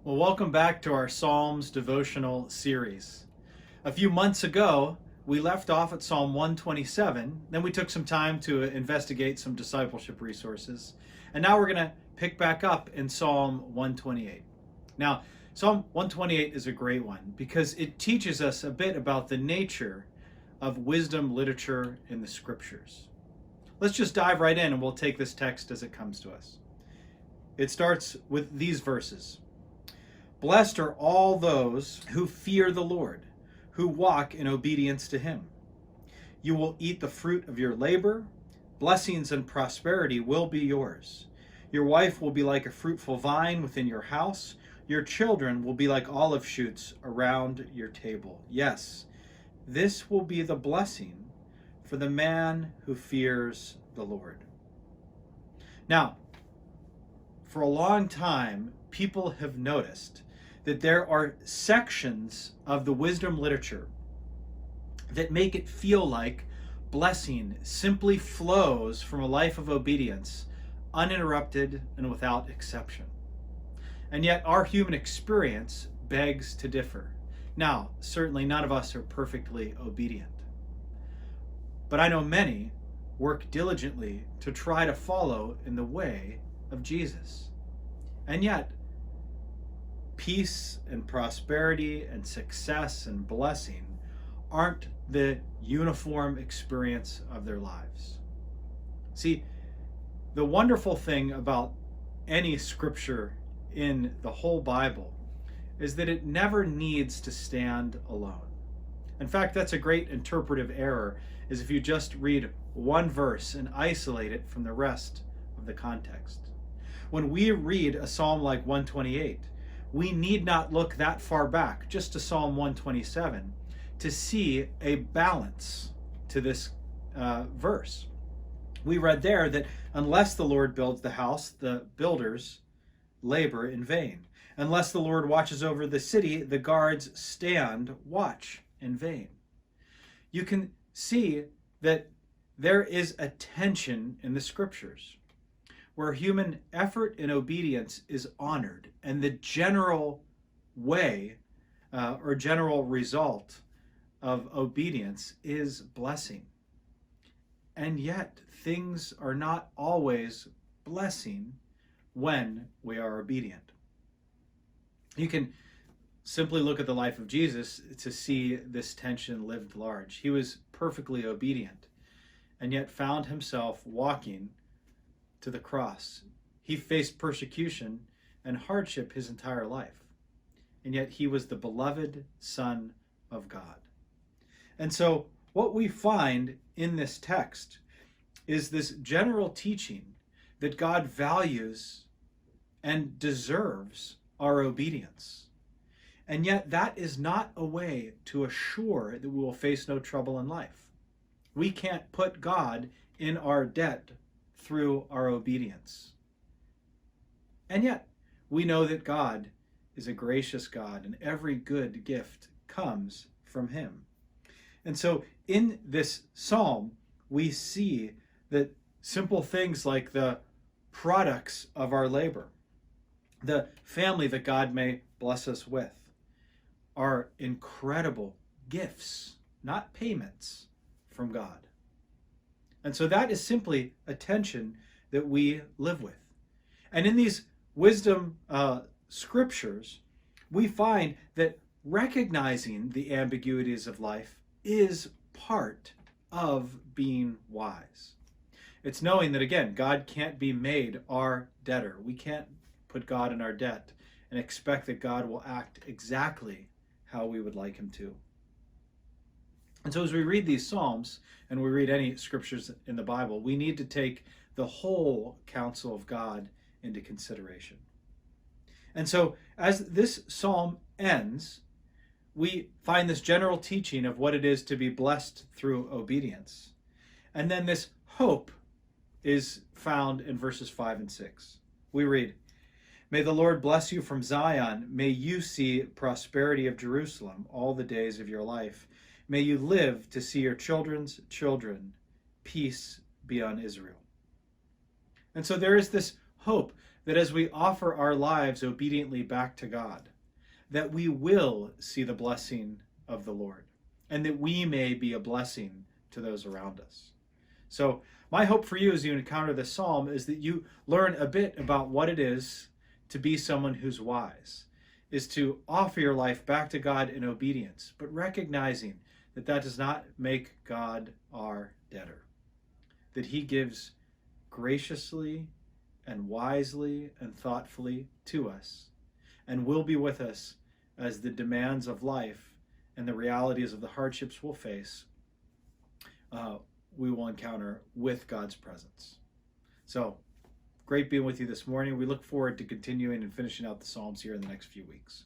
Well, welcome back to our Psalms devotional series. A few months ago, we left off at Psalm 127, then we took some time to investigate some discipleship resources, and now we're going to pick back up in Psalm 128. Now, Psalm 128 is a great one because it teaches us a bit about the nature of wisdom literature in the scriptures. Let's just dive right in and we'll take this text as it comes to us. It starts with these verses. Blessed are all those who fear the Lord, who walk in obedience to him. You will eat the fruit of your labor. Blessings and prosperity will be yours. Your wife will be like a fruitful vine within your house. Your children will be like olive shoots around your table. Yes, this will be the blessing for the man who fears the Lord. Now, for a long time, people have noticed that there are sections of the wisdom literature that make it feel like blessing simply flows from a life of obedience, uninterrupted and without exception. And yet our human experience begs to differ. Now, certainly none of us are perfectly obedient, but I know many work diligently to try to follow in the way of Jesus. And yet, peace and prosperity and success and blessing aren't the uniform experience of their lives. See, the wonderful thing about any scripture in the whole Bible is that it never needs to stand alone. In fact, that's a great interpretive error, is if you just read one verse and isolate it from the rest of the context. When we read a psalm like 128, we need not look that far back, just to Psalm 127, to see a balance to this verse. We read there that unless the Lord builds the house, the builders labor in vain. Unless the Lord watches over the city, the guards stand watch in vain. You can see that there is a tension in the scriptures where human effort and obedience is honored, and the general way or general result of obedience is blessing. And yet, things are not always blessing when we are obedient. You can simply look at the life of Jesus to see this tension lived large. He was perfectly obedient, and yet found himself walking to the cross. He faced persecution and hardship his entire life, and yet he was the beloved Son of God. And so what we find in this text is this general teaching that God values and deserves our obedience. And yet that is not a way to assure that we will face no trouble in life. We can't put God in our debt through our obedience. And yet, we know that God is a gracious God, and every good gift comes from him. And so in this psalm, we see that simple things like the products of our labor, the family that God may bless us with, are incredible gifts, not payments from God. And so that is simply a tension that we live with. And in these wisdom scriptures, we find that recognizing the ambiguities of life is part of being wise. It's knowing that, again, God can't be made our debtor. We can't put God in our debt and expect that God will act exactly how we would like him to. And so as we read these Psalms, and we read any scriptures in the Bible, we need to take the whole counsel of God into consideration. And so as this psalm ends, we find this general teaching of what it is to be blessed through obedience. And then this hope is found in verses 5 and 6. We read, "May the Lord bless you from Zion. May you see prosperity of Jerusalem all the days of your life. May you live to see your children's children. Peace be on Israel." And so there is this hope that as we offer our lives obediently back to God, that we will see the blessing of the Lord, and that we may be a blessing to those around us. So my hope for you as you encounter this psalm is that you learn a bit about what it is to be someone who's wise, is to offer your life back to God in obedience, but recognizing that that does not make God our debtor, that he gives graciously and wisely and thoughtfully to us, and will be with us as the demands of life and the realities of the hardships we'll face, we will encounter with God's presence. So, great being with you this morning. We look forward to continuing and finishing out the Psalms here in the next few weeks.